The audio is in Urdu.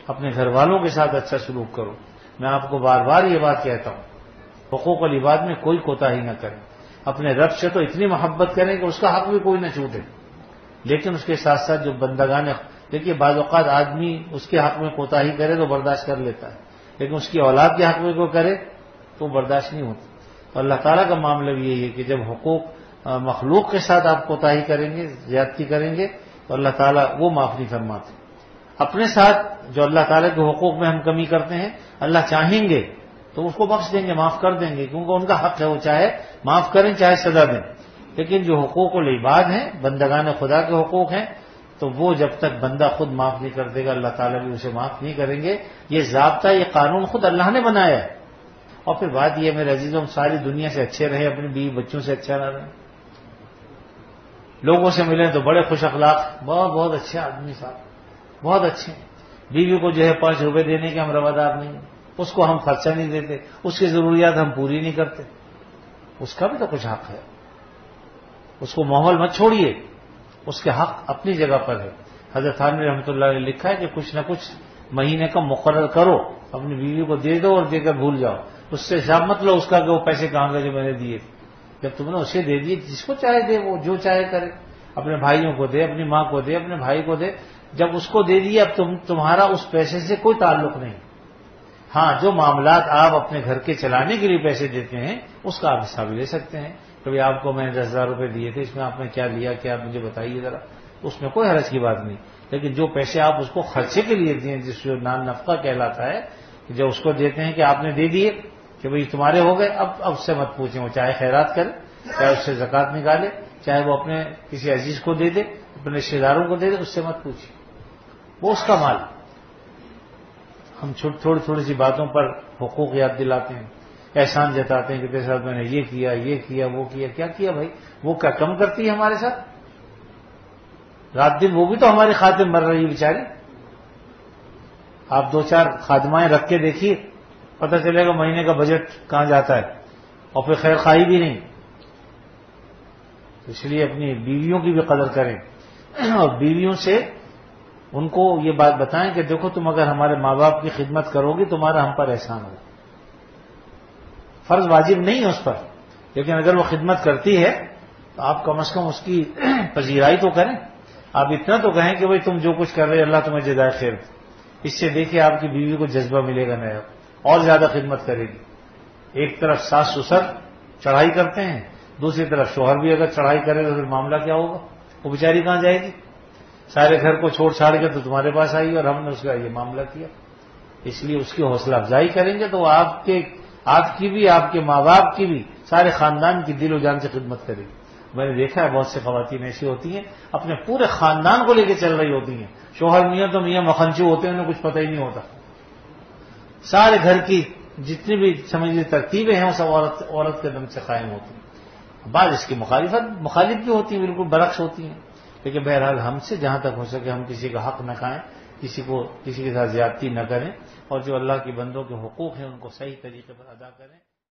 اپنے گھر والوں کے ساتھ اچھا سلوک کرو. میں آپ کو بار بار یہ بات کہتا ہوں، حقوق العباد میں کوئی کوتاہی نہ کریں. اپنے رب سے تو اتنی محبت کریں کہ اس کا حق بھی کوئی نہ چھوٹے، لیکن اس کے ساتھ ساتھ جو بندگان، دیکھیے بعض اوقات آدمی اس کے حق میں کوتاہی کرے تو برداشت کر لیتا ہے، لیکن اس کی اولاد کے حق میں کوئی کرے تو برداشت نہیں ہوتا. اور اللہ تعالیٰ کا معاملہ بھی یہی ہے کہ جب حقوق مخلوق کے ساتھ آپ کوتاہی کریں گے، زیادتی کریں گے، تو اللہ تعالیٰ وہ معاف نہیں فرماتے. اپنے ساتھ جو اللہ تعالیٰ کے حقوق میں ہم کمی کرتے ہیں، اللہ چاہیں گے تو اس کو بخش دیں گے، معاف کر دیں گے، کیونکہ ان کا حق ہے، وہ چاہے معاف کریں چاہے سزا دیں. لیکن جو حقوق العباد ہیں، بندگان خدا کے حقوق ہیں، تو وہ جب تک بندہ خود معاف نہیں کر دے گا، اللہ تعالیٰ بھی اسے معاف نہیں کریں گے. یہ ضابطہ، یہ قانون خود اللہ نے بنایا ہے. اور پھر بات یہ میرے عزیزوں، ساری دنیا سے اچھے رہیں، اپنی بیوی بچوں سے اچھا نہ رہیں. لوگوں سے ملیں تو بڑے خوش اخلاق، بہت بہت اچھے آدمی صاحب، بہت اچھے. بیوی کو جو ہے 5 روپے دینے کے ہم روادار نہیں، اس کو ہم خرچہ نہیں دیتے، اس کی ضروریات ہم پوری نہیں کرتے. اس کا بھی تو کچھ حق ہے، اس کو ماحول مت چھوڑیے، اس کے حق اپنی جگہ پر ہے. حضرت تھانوی رحمۃ اللہ نے لکھا ہے کہ کچھ نہ کچھ مہینے کا مقرر کرو، اپنی بیوی کو دے دو اور دے کر بھول جاؤ. اس سے حساب مت لو اس کا کہ وہ پیسے کہاں گئے جو میں نے دیے. جب تم نے اسے دے دیے، جس کو چاہے دے، وہ جو چاہے کرے. اپنے بھائیوں کو دے، اپنی ماں کو دے، اپنے بھائی کو دے. جب اس کو دے دیے، اب تمہارا اس پیسے سے کوئی تعلق نہیں. ہاں، جو معاملات آپ اپنے گھر کے چلانے کے لیے پیسے دیتے ہیں، اس کا آپ حساب لے سکتے ہیں. کبھی آپ کو میں نے 10,000 روپے دیے تھے، اس میں آپ نے کیا لیا، کیا مجھے بتائیے ذرا. اس میں کوئی حرج کی بات نہیں. لیکن جو پیسے آپ اس کو خرچے کے لیے دیے، جس جو نان نفقہ کہلاتا ہے، جو اس کو دیتے ہیں کہ آپ نے دے دیے کہ بھئی تمہارے ہو گئے، اب اس سے مت پوچھیں. وہ چاہے خیرات کرے، چاہے اس سے زکوٰۃ نکالے، چاہے وہ اپنے کسی عزیز کو دے دے، اپنے رشتے داروں کو دے دے، اس سے مت پوچھیں، وہ اس کا مال. ہم تھوڑی سی باتوں پر حقوق یاد دلاتے ہیں، احسان جتاتے ہیں کہ تیرے ساتھ میں نے یہ کیا وہ کیا. کیا کیا بھائی؟ وہ کیا کم کرتی ہے ہمارے ساتھ؟ رات دن وہ بھی تو ہماری خاطر مر رہی ہے بیچاری. آپ 2-4 خادمائیں رکھ کے دیکھیے، پتہ چلے گا مہینے کا بجٹ کہاں جاتا ہے. اور پھر خیر خواہی بھی نہیں. اس لیے اپنی بیویوں کی بھی قدر کریں، اور بیویوں سے ان کو یہ بات بتائیں کہ دیکھو، تم اگر ہمارے ماں باپ کی خدمت کرو گی، تمہارا ہم پر احسان ہوگا. فرض واجب نہیں ہے اس پر، لیکن اگر وہ خدمت کرتی ہے تو آپ کم از کم اس کی پذیرائی تو کریں. آپ اتنا تو کہیں کہ بھئی تم جو کچھ کر رہے اللہ تمہیں جزائے خیر. اس سے دیکھیے آپ کی بیوی کو جذبہ ملے گا نیا، اور زیادہ خدمت کرے گی. ایک طرف ساس سسر چڑھائی کرتے ہیں، دوسری طرف شوہر بھی اگر چڑھائی کرے تو پھر معاملہ کیا ہوگا؟ وہ بیچاری کہاں جائے گی؟ سارے گھر کو چھوڑ چھاڑ کے تو تمہارے پاس آئی اور ہم نے اس کا یہ معاملہ کیا. اس لیے اس کی حوصلہ افزائی کریں گے تو آپ کی بھی، آپ کے ماں باپ کی بھی، سارے خاندان کی دل و جان سے خدمت کرے گی. میں نے دیکھا ہے بہت سے خواتین ایسی ہوتی ہیں، اپنے پورے خاندان کو لے کے چل رہی ہوتی ہیں. شوہر میاں تو میاں مکھنچو ہوتے ہیں، انہیں کچھ پتہ ہی نہیں ہوتا. سارے گھر کی جتنی بھی سمجھیے ترتیبیں ہیں وہ سب عورت کے دم سے قائم ہوتی ہیں. بعض اس کی مخالف بھی ہوتی ہیں، بالکل برعکس ہوتی ہیں. لیکن بہرحال ہم سے جہاں تک ہو سکے ہم کسی کا حق نہ کھائیں، کسی کے ساتھ زیادتی نہ کریں، اور جو اللہ کے بندوں کے حقوق ہیں ان کو صحیح طریقے پر ادا کریں.